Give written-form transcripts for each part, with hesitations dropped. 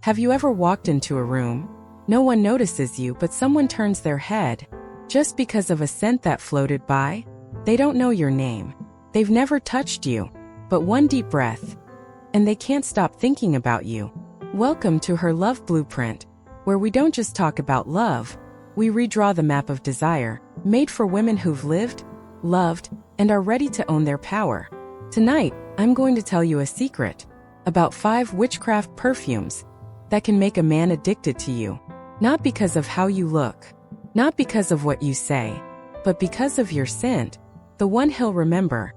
Have you ever walked into a room? No one notices you, but someone turns their head just because of a scent that floated by? They don't know your name. They've never touched you, but one deep breath, and they can't stop thinking about you. Welcome to Her Love Blueprint, where we don't just talk about love, we redraw the map of desire, made for women who've lived, loved, and are ready to own their power. Tonight, I'm going to tell you a secret about 5 witchcraft perfumes that can make a man addicted to you. Not because of how you look, not because of what you say, but because of your scent, the one he'll remember,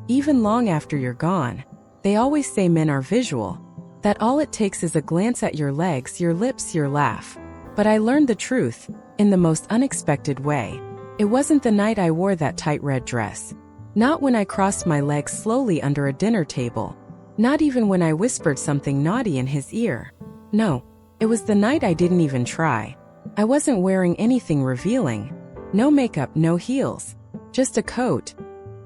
even long after you're gone. They always say men are visual, that all it takes is a glance at your legs, your lips, your laugh. But I learned the truth in the most unexpected way. It wasn't the night I wore that tight red dress. Not when I crossed my legs slowly under a dinner table. Not even when I whispered something naughty in his ear. No, it was the night I didn't even try. I wasn't wearing anything revealing. No makeup, no heels. Just a coat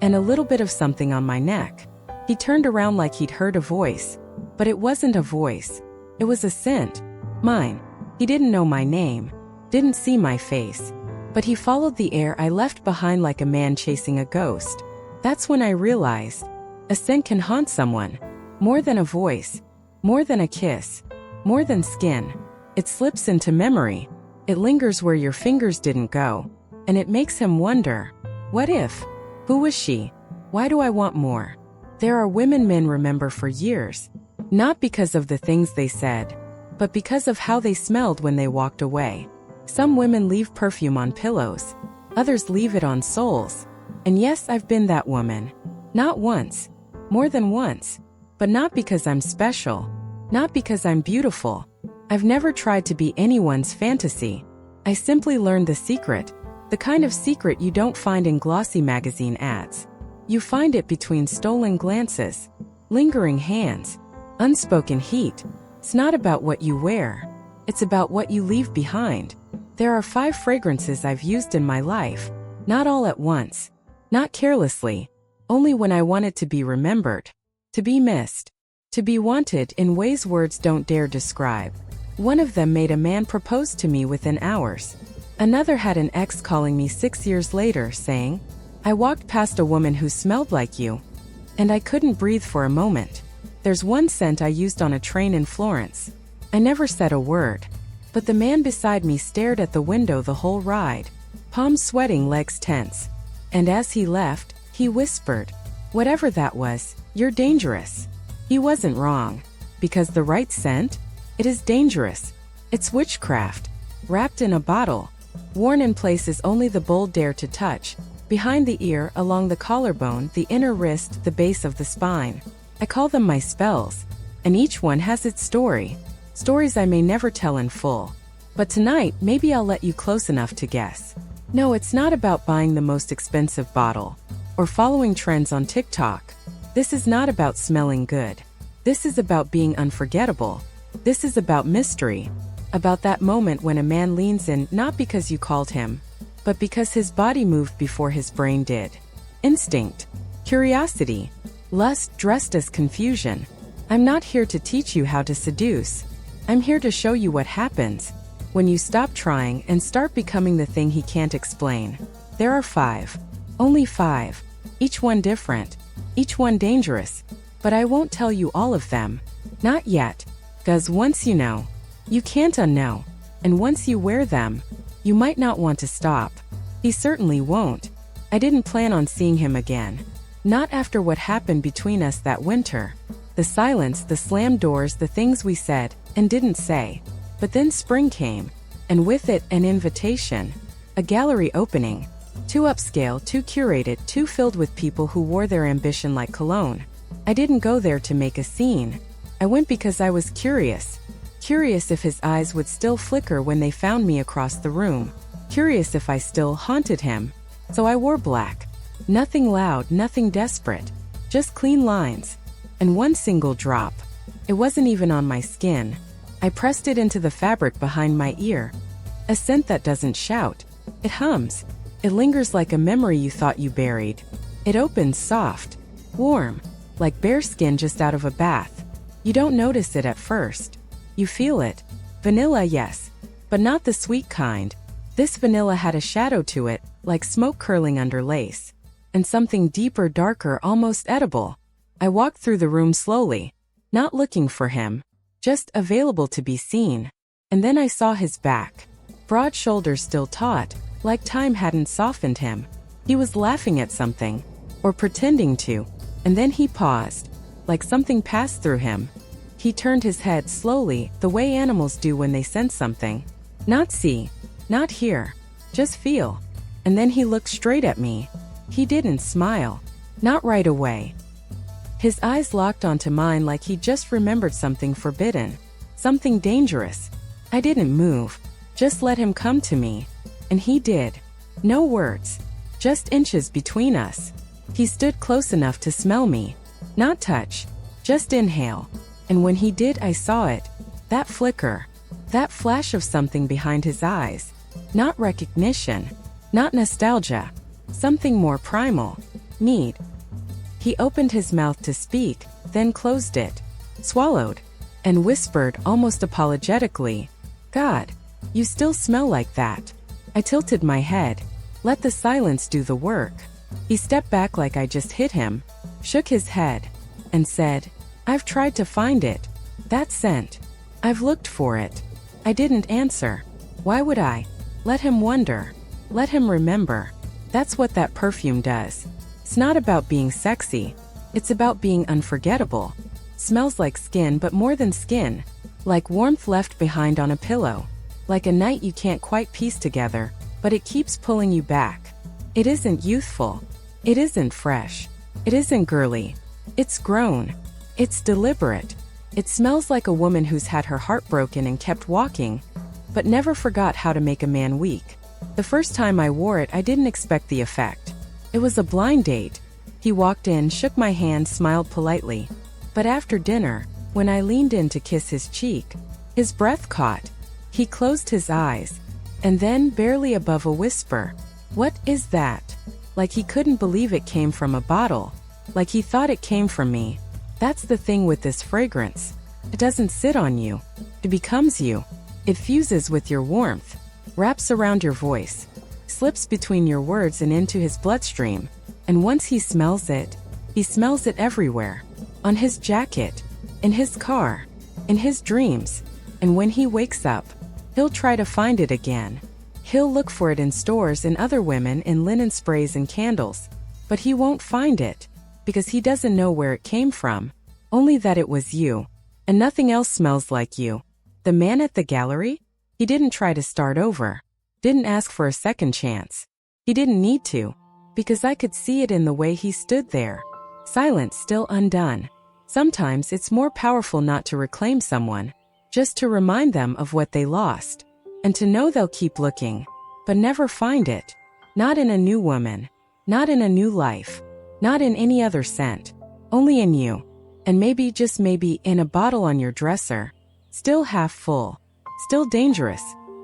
and a little bit of something on my neck. He turned around like he'd heard a voice. But it wasn't a voice. It was a scent. Mine. He didn't know my name. Didn't see my face. But he followed the air I left behind like a man chasing a ghost. That's when I realized a scent can haunt someone. More than a voice. More than a kiss. More than skin. It slips into memory. It lingers where your fingers didn't go. And it makes him wonder, what if? Who was she? Why do I want more? There are women men remember for years. Not because of the things they said, but because of how they smelled when they walked away. Some women leave perfume on pillows. Others leave it on souls. And yes, I've been that woman. Not once. More than once. But not because I'm special. Not because I'm beautiful. I've never tried to be anyone's fantasy. I simply learned the secret. The kind of secret you don't find in glossy magazine ads. You find it between stolen glances, lingering hands, unspoken heat. It's not about what you wear. It's about what you leave behind. There are 5 fragrances I've used in my life. Not all at once. Not carelessly. Only when I wanted to be remembered. To be missed. To be wanted in ways words don't dare describe. One of them made a man propose to me within hours. Another had an ex calling me 6 years later saying, I walked past a woman who smelled like you. And I couldn't breathe for a moment. There's one scent I used on a train in Florence. I never said a word. But the man beside me stared at the window the whole ride. Palms sweating, legs tense. And as he left, he whispered, whatever that was, you're dangerous. He wasn't wrong. Because the right scent? It is dangerous. It's witchcraft. Wrapped in a bottle. Worn in places only the bold dare to touch. Behind the ear, along the collarbone, the inner wrist, the base of the spine. I call them my spells. And each one has its story. Stories I may never tell in full. But tonight, maybe I'll let you close enough to guess. No, it's not about buying the most expensive bottle. Or following trends on TikTok. This is not about smelling good. This is about being unforgettable. This is about mystery. About that moment when a man leans in, not because you called him, but because his body moved before his brain did. Instinct. Curiosity. Lust dressed as confusion. I'm not here to teach you how to seduce. I'm here to show you what happens when you stop trying and start becoming the thing he can't explain. There are 5. Only 5. Each one different. Each one dangerous. But I won't tell you all of them. Not yet. 'Cause once you know, you can't unknow. And once you wear them, you might not want to stop. He certainly won't. I didn't plan on seeing him again. Not after what happened between us that winter. The silence, the slammed doors, the things we said and didn't say. But then spring came, and with it an invitation. A gallery opening. Too upscale, too curated, too filled with people who wore their ambition like cologne. I didn't go there to make a scene. I went because I was curious. Curious if his eyes would still flicker when they found me across the room. Curious if I still haunted him. So I wore black. Nothing loud, nothing desperate. Just clean lines. And one single drop. It wasn't even on my skin. I pressed it into the fabric behind my ear. A scent that doesn't shout. It hums. It lingers like a memory you thought you buried. It opens soft. Warm. Like bare skin just out of a bath. You don't notice it at first. You feel it. Vanilla, yes. But not the sweet kind. This vanilla had a shadow to it, like smoke curling under lace. And something deeper, darker, almost edible. I walked through the room slowly, not looking for him, just available to be seen. And then I saw his back. Broad shoulders still taut, like time hadn't softened him. He was laughing at something, or pretending to, and then he paused, like something passed through him. He turned his head slowly, the way animals do when they sense something. Not see, not hear, just feel. And then he looked straight at me. He didn't smile. Not right away. His eyes locked onto mine like he just remembered something forbidden, something dangerous. I didn't move, just let him come to me. And he did. No words, just inches between us. He stood close enough to smell me. Not touch, just inhale. And when he did, I saw it. That flicker, that flash of something behind his eyes. Not recognition, not nostalgia, something more primal. Need. He opened his mouth to speak, then closed it, swallowed, and whispered almost apologetically, "God, you still smell like that." I tilted my head. Let the silence do the work. He stepped back like I just hit him, shook his head, and said, "I've tried to find it. That scent. I've looked for it." I didn't answer. Why would I? Let him wonder. Let him remember. That's what that perfume does. It's not about being sexy. It's about being unforgettable. Smells like skin, but more than skin. Like warmth left behind on a pillow. Like a night you can't quite piece together, but it keeps pulling you back. It isn't youthful. It isn't fresh. It isn't girly. It's grown. It's deliberate. It smells like a woman who's had her heart broken and kept walking, but never forgot how to make a man weak. The first time I wore it, I didn't expect the effect. It was a blind date. He walked in, shook my hand, smiled politely. But after dinner, when I leaned in to kiss his cheek, his breath caught. He closed his eyes, and then, barely above a whisper, "What is that?" Like he couldn't believe it came from a bottle. Like he thought it came from me. That's the thing with this fragrance. It doesn't sit on you. It becomes you. It fuses with your warmth, wraps around your voice, slips between your words and into his bloodstream. And once he smells it everywhere. On his jacket, in his car, in his dreams. And when he wakes up, he'll try to find it again. He'll look for it in stores and other women, in linen sprays and candles. But he won't find it, because he doesn't know where it came from. Only that it was you. And nothing else smells like you. The man at the gallery? He didn't try to start over. Didn't ask for a second chance. He didn't need to, because I could see it in the way he stood there. Silent, still undone. Sometimes it's more powerful not to reclaim someone, just to remind them of what they lost. And to know they'll keep looking, but never find it. Not in a new woman. Not in a new life. Not in any other scent. Only in you. And maybe, just maybe, in a bottle on your dresser. Still half full. Still dangerous.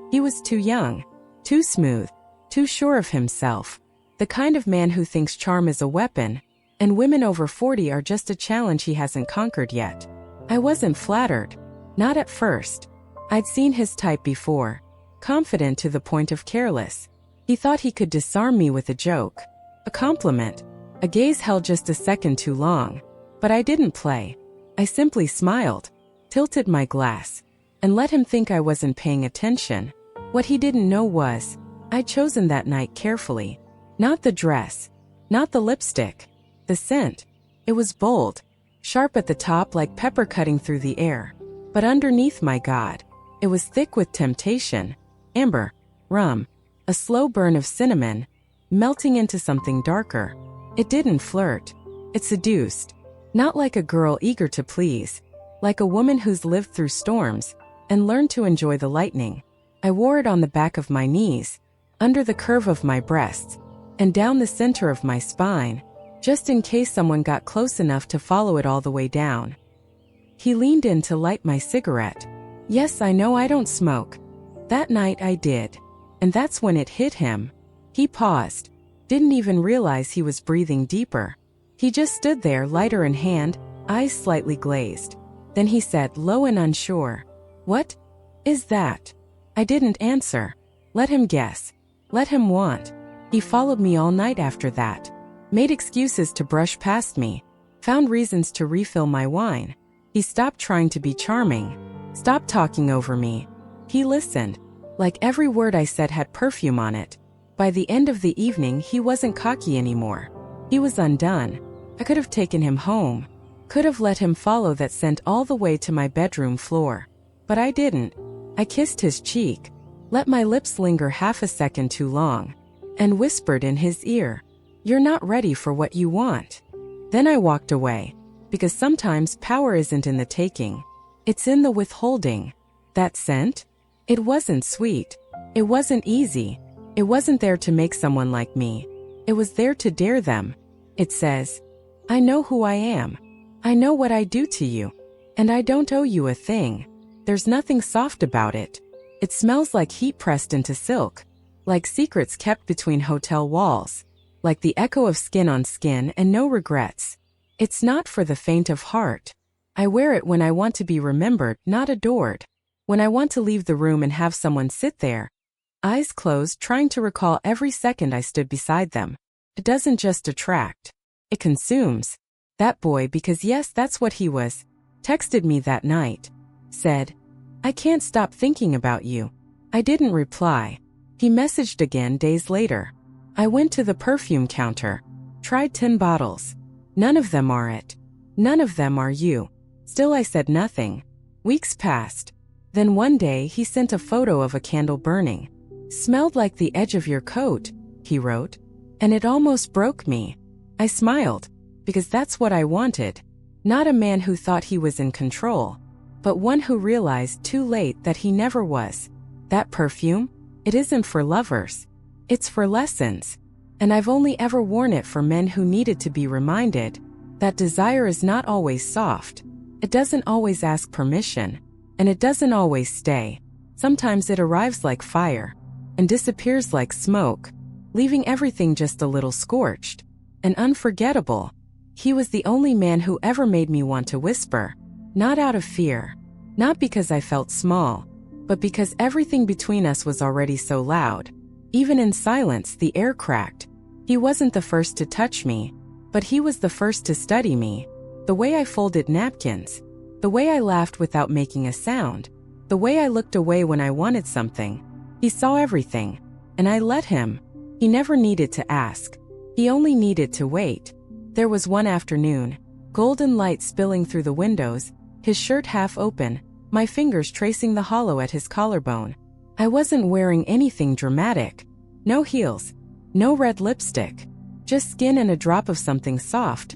He was too young. Too smooth. Too sure of himself. The kind of man who thinks charm is a weapon, and women over 40 are just a challenge he hasn't conquered yet. I wasn't flattered. Not at first. I'd seen his type before. Confident to the point of careless. He thought he could disarm me with a joke. A compliment. A gaze held just a second too long. But I didn't play. I simply smiled, tilted my glass, and let him think I wasn't paying attention. What he didn't know was, I'd chosen that night carefully. Not the dress. Not the lipstick. The scent. It was bold. Sharp at the top like pepper cutting through the air. But underneath, my God, it was thick with temptation. Amber. Rum. A slow burn of cinnamon. Melting into something darker. It didn't flirt. It seduced. Not like a girl eager to please. Like a woman who's lived through storms and learned to enjoy the lightning. I wore it on the back of my knees, under the curve of my breasts, and down the center of my spine, just in case someone got close enough to follow it all the way down. He leaned in to light my cigarette. Yes, I know I don't smoke. That night I did. And that's when it hit him. He paused. Didn't even realize he was breathing deeper. He just stood there, lighter in hand, eyes slightly glazed. Then he said, low and unsure, What is that? I didn't answer. Let him guess. Let him want. He followed me all night after that. Made excuses to brush past me. Found reasons to refill my wine. He stopped trying to be charming. Stopped talking over me. He listened. Like every word I said had perfume on it. By the end of the evening, he wasn't cocky anymore. He was undone. I could have taken him home. Could have let him follow that scent all the way to my bedroom floor. But I didn't. I kissed his cheek. Let my lips linger half a second too long. And whispered in his ear, "You're not ready for what you want." Then I walked away. Because sometimes power isn't in the taking. It's in the withholding. That scent? It wasn't sweet. It wasn't easy. It wasn't there to make someone like me. It was there to dare them. It says, "I know who I am. I know what I do to you. And I don't owe you a thing." There's nothing soft about it. It smells like heat pressed into silk. Like secrets kept between hotel walls. Like the echo of skin on skin and no regrets. It's not for the faint of heart. I wear it when I want to be remembered, not adored. When I want to leave the room and have someone sit there, eyes closed, trying to recall every second I stood beside them. It doesn't just attract. It consumes. That boy, because yes, that's what he was, texted me that night. Said, "I can't stop thinking about you." I didn't reply. He messaged again days later. I went to the perfume counter. Tried 10 bottles. None of them are it. None of them are you. Still I said nothing. Weeks passed. Then one day he sent a photo of a candle burning. "Smelled like the edge of your coat," he wrote. And it almost broke me. I smiled. Because that's what I wanted. Not a man who thought he was in control. But one who realized too late that he never was. That perfume? It isn't for lovers. It's for lessons. And I've only ever worn it for men who needed to be reminded that desire is not always soft. It doesn't always ask permission. And it doesn't always stay. Sometimes it arrives like fire. And disappears like smoke. Leaving everything just a little scorched. And unforgettable. He was the only man who ever made me want to whisper. Not out of fear. Not because I felt small. But because everything between us was already so loud. Even in silence, the air cracked. He wasn't the first to touch me. But he was the first to study me. The way I folded napkins. The way I laughed without making a sound. The way I looked away when I wanted something. He saw everything. And I let him. He never needed to ask. He only needed to wait. There was one afternoon. Golden light spilling through the windows. His shirt half open. My fingers tracing the hollow at his collarbone. I wasn't wearing anything dramatic. No heels. No red lipstick. Just skin and a drop of something soft.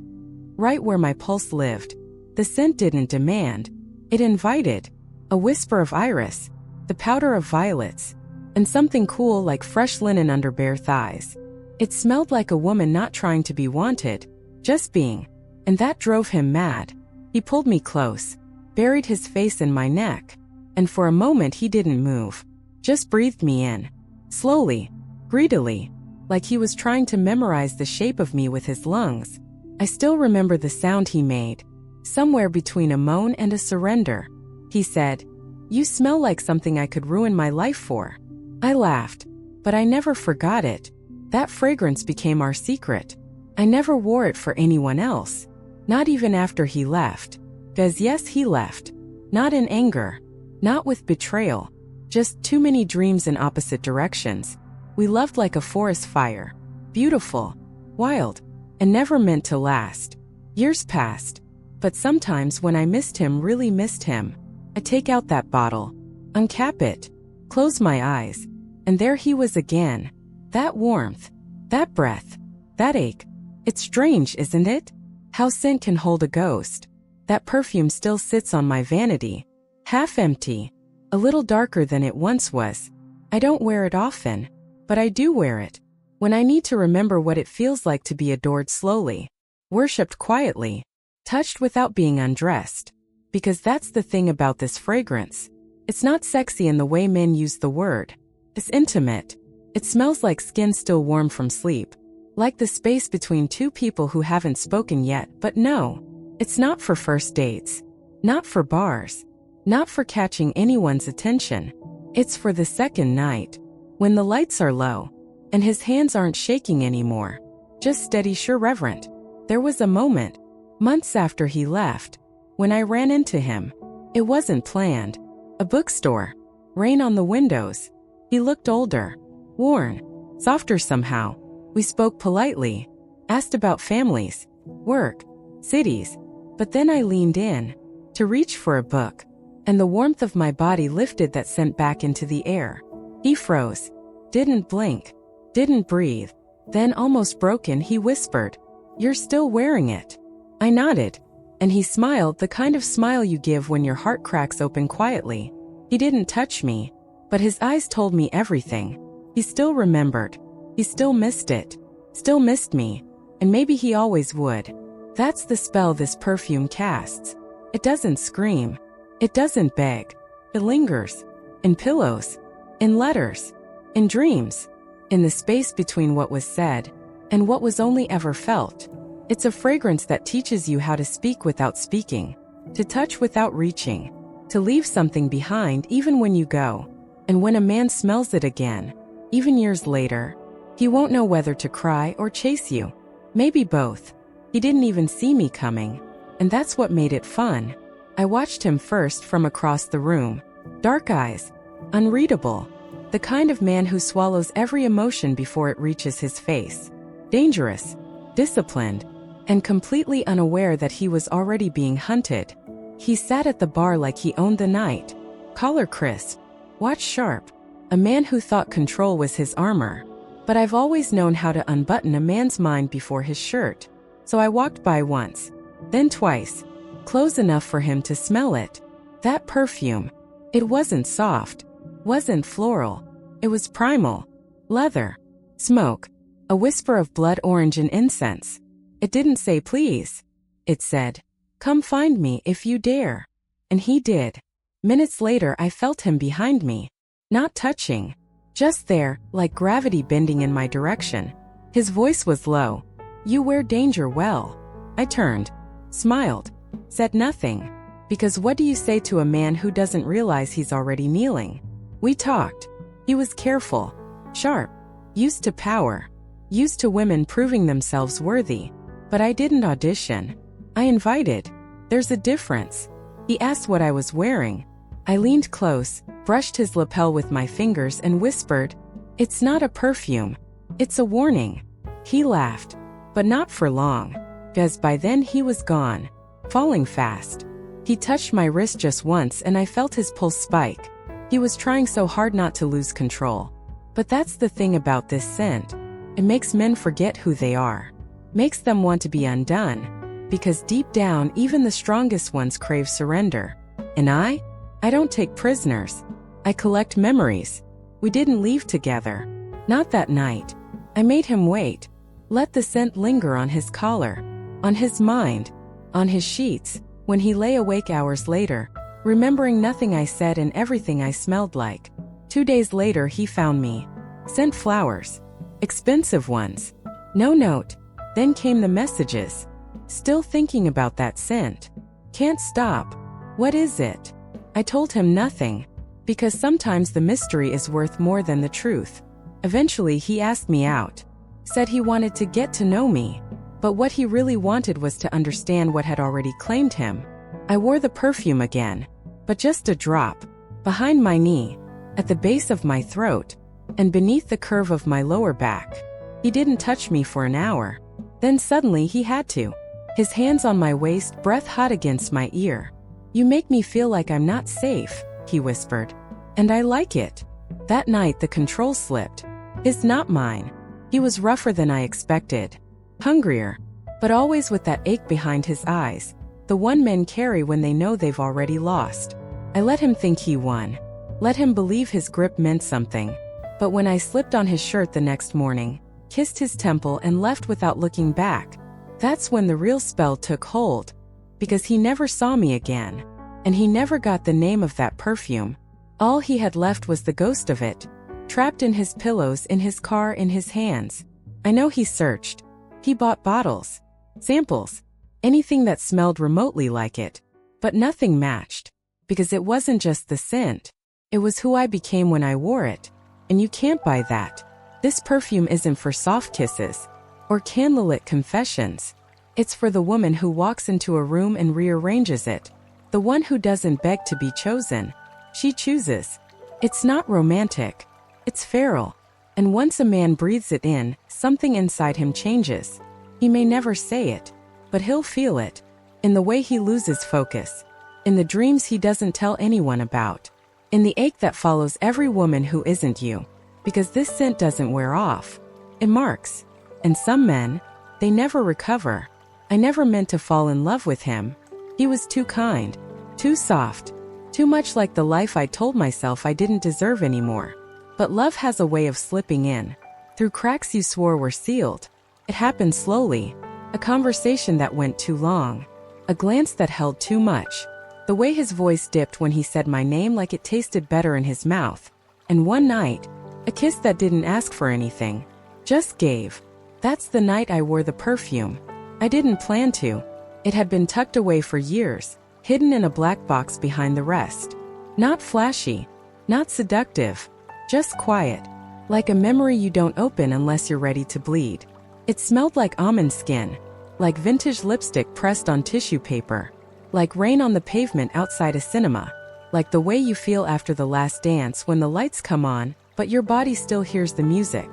Right where my pulse lived. The scent didn't demand. It invited. A whisper of iris. The powder of violets. And something cool like fresh linen under bare thighs. It smelled like a woman not trying to be wanted. Just being. And that drove him mad. He pulled me close. Buried his face in my neck. And for a moment he didn't move. Just breathed me in. Slowly. Greedily. Like he was trying to memorize the shape of me with his lungs. I still remember the sound he made. Somewhere between a moan and a surrender. He said, "You smell like something I could ruin my life for." I laughed. But I never forgot it. That fragrance became our secret. I never wore it for anyone else. Not even after he left. 'Cause yes, he left. Not in anger. Not with betrayal. Just too many dreams in opposite directions. We loved like a forest fire. Beautiful. Wild. And never meant to last. Years passed. But sometimes when I missed him, really missed him, I take out that bottle. Uncap it. Close my eyes. And there he was again. That warmth. That breath. That ache. It's strange, isn't it? How scent can hold a ghost. That perfume still sits on my vanity. Half empty. A little darker than it once was. I don't wear it often. But I do wear it. When I need to remember what it feels like to be adored slowly. Worshipped quietly. Touched without being undressed. Because that's the thing about this fragrance. It's not sexy in the way men use the word. It's intimate. It smells like skin still warm from sleep. Like the space between two people who haven't spoken yet. But no. It's not for first dates. Not for bars. Not for catching anyone's attention. It's for the second night, when the lights are low, and his hands aren't shaking anymore. Just steady, sure, reverent. There was a moment, months after he left, when I ran into him. It wasn't planned. A bookstore. Rain on the windows. He looked older, worn, softer somehow. We spoke politely, asked about families, work, cities, but then I leaned in to reach for a book, and the warmth of my body lifted that scent back into the air. He froze, didn't blink, didn't breathe. Then, almost broken, he whispered, "You're still wearing it." I nodded, and he smiled, the kind of smile you give when your heart cracks open quietly. He didn't touch me, but his eyes told me everything. He still remembered. He still missed it. Still missed me. And maybe he always would. That's the spell this perfume casts. It doesn't scream. It doesn't beg. It lingers. In pillows. In letters. In dreams. In the space between what was said and what was only ever felt. It's a fragrance that teaches you how to speak without speaking, to touch without reaching, to leave something behind even when you go. And when a man smells it again, even years later, he won't know whether to cry or chase you. Maybe both. He didn't even see me coming, and that's what made it fun. I watched him first from across the room. Dark eyes. Unreadable. The kind of man who swallows every emotion before it reaches his face. Dangerous. Disciplined. And completely unaware that he was already being hunted. He sat at the bar like he owned the night. Collar crisp. Watch sharp. A man who thought control was his armor. But I've always known how to unbutton a man's mind before his shirt. So I walked by once. Then twice. Close enough for him to smell it. That perfume. It wasn't soft. Wasn't floral. It was primal. Leather. Smoke. A whisper of blood orange and incense. It didn't say please. It said, "Come find me if you dare." And he did. Minutes later I felt him behind me. Not touching. Just there, like gravity bending in my direction. His voice was low. "You wear danger well." I turned. Smiled. Said nothing. Because what do you say to a man who doesn't realize he's already kneeling? We talked. He was careful. Sharp. Used to power. Used to women proving themselves worthy. But I didn't audition. I invited. There's a difference. He asked what I was wearing. I leaned close, brushed his lapel with my fingers and whispered, "It's not a perfume. It's a warning." He laughed. But not for long. Because by then he was gone. Falling fast. He touched my wrist just once and I felt his pulse spike. He was trying so hard not to lose control. But that's the thing about this scent. It makes men forget who they are. Makes them want to be undone. Because deep down, even the strongest ones crave surrender. And I don't take prisoners. I collect memories. We didn't leave together. Not that night. I made him wait. Let the scent linger on his collar. On his mind. On his sheets. When he lay awake hours later, remembering nothing I said and everything I smelled like. 2 days later he found me. Sent flowers. Expensive ones. No note. Then came the messages. Still thinking about that scent. Can't stop. What is it? I told him nothing. Because sometimes the mystery is worth more than the truth. Eventually he asked me out. Said he wanted to get to know me. But what he really wanted was to understand what had already claimed him. I wore the perfume again. But just a drop. Behind my knee. At the base of my throat. And beneath the curve of my lower back. He didn't touch me for an hour. Then suddenly he had to. His hands on my waist, breath hot against my ear. "You make me feel like I'm not safe," he whispered. "And I like it." That night the control slipped. His, not mine. He was rougher than I expected. Hungrier. But always with that ache behind his eyes. The one men carry when they know they've already lost. I let him think he won. Let him believe his grip meant something. But when I slipped on his shirt the next morning, kissed his temple and left without looking back, that's when the real spell took hold. Because he never saw me again. And he never got the name of that perfume. All he had left was the ghost of it. Trapped in his pillows, in his car, in his hands. I know he searched. He bought bottles. Samples. Anything that smelled remotely like it. But nothing matched. because it wasn't just the scent. It was who I became when I wore it. And you can't buy that. This perfume isn't for soft kisses or candlelit confessions. It's for the woman who walks into a room and rearranges it. The one who doesn't beg to be chosen. She chooses. It's not romantic. It's feral. And once a man breathes it in, something inside him changes. He may never say it, but he'll feel it. In the way he loses focus. In the dreams he doesn't tell anyone about. In the ache that follows every woman who isn't you. Because this scent doesn't wear off. It marks. And some men, they never recover. I never meant to fall in love with him. He was too kind. Too soft. Too much like the life I told myself I didn't deserve anymore. But love has a way of slipping in. Through cracks you swore were sealed. It happened slowly. A conversation that went too long. A glance that held too much. The way his voice dipped when he said my name like it tasted better in his mouth. And one night, a kiss that didn't ask for anything. Just gave. That's the night I wore the perfume. I didn't plan to. It had been tucked away for years, hidden in a black box behind the rest. Not flashy. Not seductive. Just quiet. Like a memory you don't open unless you're ready to bleed. It smelled like almond skin. Like vintage lipstick pressed on tissue paper. Like rain on the pavement outside a cinema. Like the way you feel after the last dance when the lights come on, but your body still hears the music.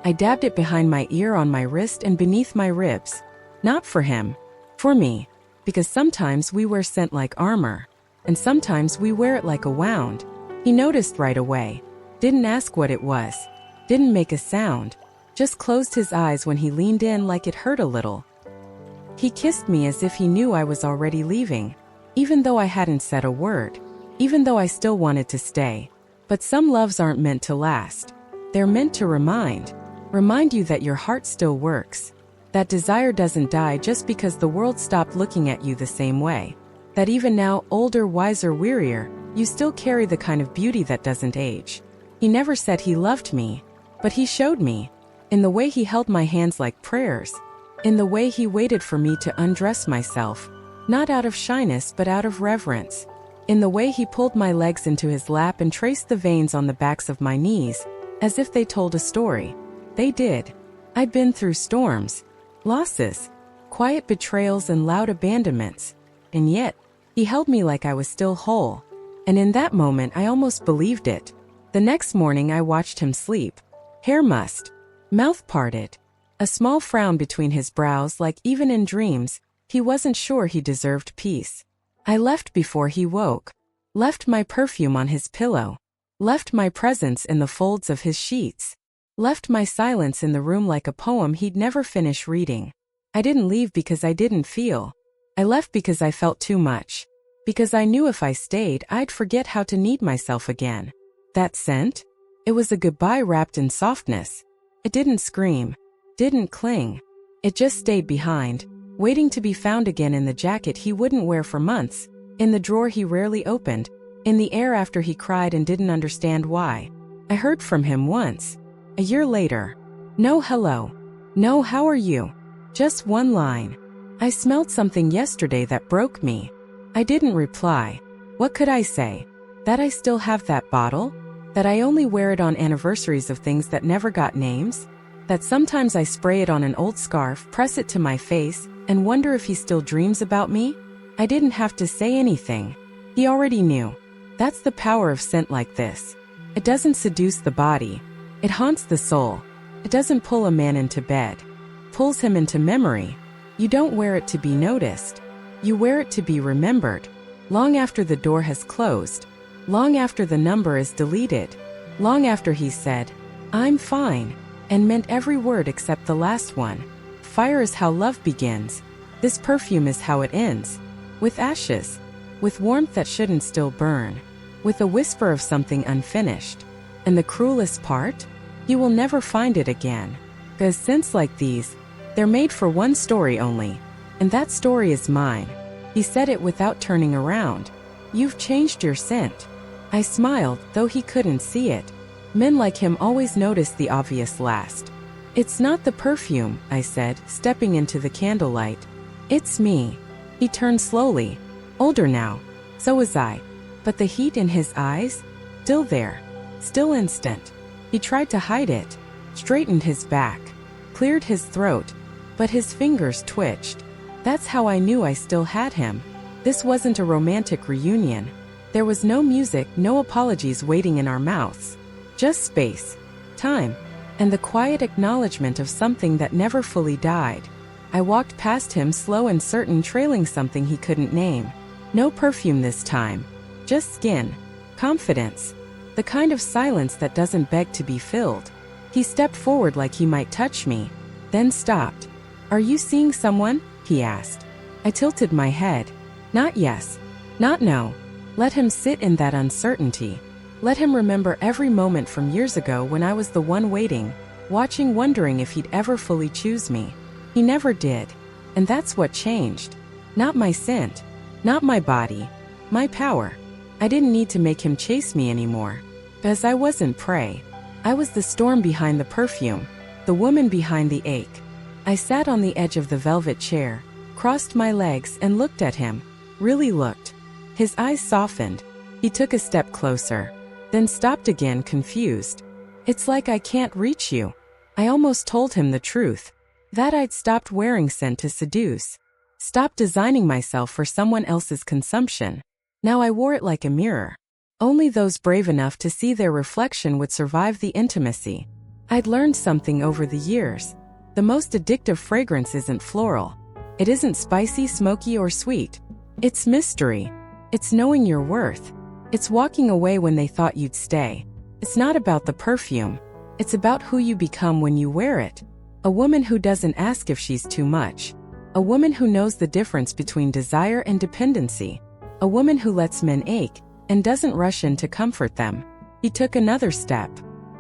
I dabbed it behind my ear, on my wrist, and beneath my ribs. Not for him. For me. Because sometimes we wear scent like armor. And sometimes we wear it like a wound. He noticed right away. Didn't ask what it was. Didn't make a sound. Just closed his eyes when he leaned in like it hurt a little. He kissed me as if he knew I was already leaving. Even though I hadn't said a word. Even though I still wanted to stay. But some loves aren't meant to last. They're meant to remind. Remind you that your heart still works. That desire doesn't die just because the world stopped looking at you the same way. That even now, older, wiser, wearier, you still carry the kind of beauty that doesn't age. He never said he loved me. But he showed me. In the way he held my hands like prayers. In the way he waited for me to undress myself, not out of shyness but out of reverence. In the way he pulled my legs into his lap and traced the veins on the backs of my knees, as if they told a story. They did. I'd been through storms, losses, quiet betrayals and loud abandonments. And yet, he held me like I was still whole. And in that moment I almost believed it. The next morning I watched him sleep. Hair mussed, mouth parted. A small frown between his brows, like even in dreams, he wasn't sure he deserved peace. I left before he woke. Left my perfume on his pillow. Left my presence in the folds of his sheets. Left my silence in the room like a poem he'd never finish reading. I didn't leave because I didn't feel. I left because I felt too much. Because I knew if I stayed, I'd forget how to need myself again. That scent? It was a goodbye wrapped in softness. It didn't scream. Didn't cling. It just stayed behind, waiting to be found again in the jacket he wouldn't wear for months, in the drawer he rarely opened, in the air after he cried and didn't understand why. I heard from him once. A year later. No hello. No how are you. Just one line. I smelled something yesterday that broke me. I didn't reply. What could I say? That I still have that bottle? That I only wear it on anniversaries of things that never got names? That sometimes I spray it on an old scarf, press it to my face, and wonder if he still dreams about me? I didn't have to say anything. He already knew. That's the power of scent like this. It doesn't seduce the body. It haunts the soul. It doesn't pull a man into bed. Pulls him into memory. You don't wear it to be noticed. You wear it to be remembered. Long after the door has closed. Long after the number is deleted. Long after he said, "I'm fine," and meant every word except the last one. Fire is how love begins. This perfume is how it ends. With ashes. With warmth that shouldn't still burn. With a whisper of something unfinished. And the cruelest part? You will never find it again. 'Cause scents like these, they're made for one story only. And that story is mine. He said it without turning around. You've changed your scent. I smiled, though he couldn't see it. Men like him always notice the obvious last. It's not the perfume, I said, stepping into the candlelight. It's me. He turned slowly. Older now. So was I. But the heat in his eyes? Still there. Still instant. He tried to hide it, straightened his back, cleared his throat, but his fingers twitched. That's how I knew I still had him. This wasn't a romantic reunion. There was no music, no apologies waiting in our mouths. Just space, time, and the quiet acknowledgement of something that never fully died. I walked past him, slow and certain, trailing something he couldn't name. No perfume this time. Just skin. Confidence. The kind of silence that doesn't beg to be filled. He stepped forward like he might touch me, then stopped. "Are you seeing someone?" he asked. I tilted my head. Not yes. Not no. Let him sit in that uncertainty. Let him remember every moment from years ago when I was the one waiting, watching, wondering if he'd ever fully choose me. He never did. And that's what changed. Not my scent. Not my body. My power. I didn't need to make him chase me anymore. Because I wasn't prey. I was the storm behind the perfume. The woman behind the ache. I sat on the edge of the velvet chair, crossed my legs and looked at him. Really looked. His eyes softened. He took a step closer. Then stopped again, confused. "It's like I can't reach you." I almost told him the truth. That I'd stopped wearing scent to seduce. Stopped designing myself for someone else's consumption. Now I wore it like a mirror. Only those brave enough to see their reflection would survive the intimacy. I'd learned something over the years. The most addictive fragrance isn't floral. It isn't spicy, smoky, or sweet. It's mystery. It's knowing your worth. It's walking away when they thought you'd stay. It's not about the perfume. It's about who you become when you wear it. A woman who doesn't ask if she's too much. A woman who knows the difference between desire and dependency. A woman who lets men ache and doesn't rush in to comfort them. He took another step.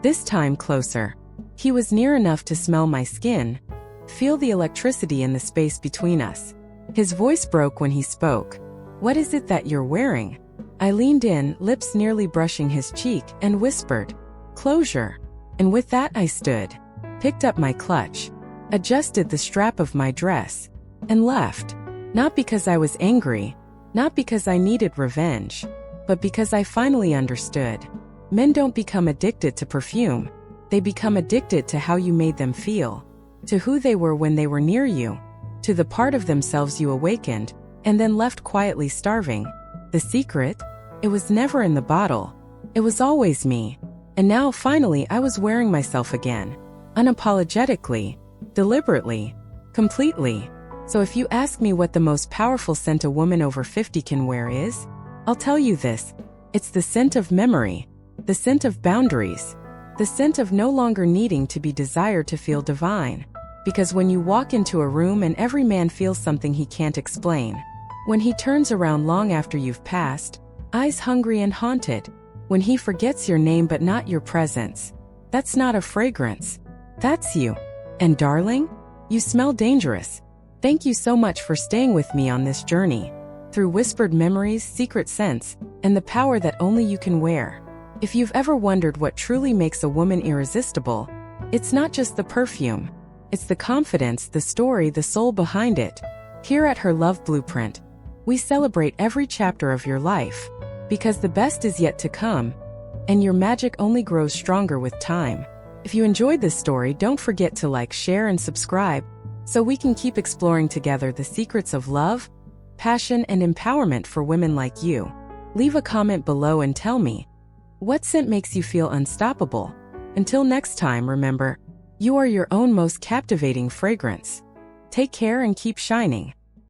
This time closer. He was near enough to smell my skin, feel the electricity in the space between us. His voice broke when he spoke. "What is it that you're wearing?" I leaned in, lips nearly brushing his cheek, and whispered, "Closure." And with that I stood, picked up my clutch, adjusted the strap of my dress, and left. Not because I was angry, not because I needed revenge, but because I finally understood. Men don't become addicted to perfume. They become addicted to how you made them feel, to who they were when they were near you, to the part of themselves you awakened, and then left quietly starving. The secret? It was never in the bottle. It was always me. And now, finally, I was wearing myself again. Unapologetically. Deliberately. Completely. So if you ask me what the most powerful scent a woman over 50 can wear is, I'll tell you this. It's the scent of memory. The scent of boundaries. The scent of no longer needing to be desired to feel divine. Because when you walk into a room and every man feels something he can't explain. When he turns around long after you've passed, eyes hungry and haunted. When he forgets your name but not your presence. That's not a fragrance. That's you. And darling, you smell dangerous. Thank you so much for staying with me on this journey. Through whispered memories, secret scents, and the power that only you can wear. If you've ever wondered what truly makes a woman irresistible, it's not just the perfume. It's the confidence, the story, the soul behind it. Here at Her Love Blueprint, we celebrate every chapter of your life. Because the best is yet to come, and your magic only grows stronger with time. If you enjoyed this story, don't forget to like, share, and subscribe, so we can keep exploring together the secrets of love, passion, and empowerment for women like you. Leave a comment below and tell me, what scent makes you feel unstoppable? Until next time, remember, you are your own most captivating fragrance. Take care and keep shining.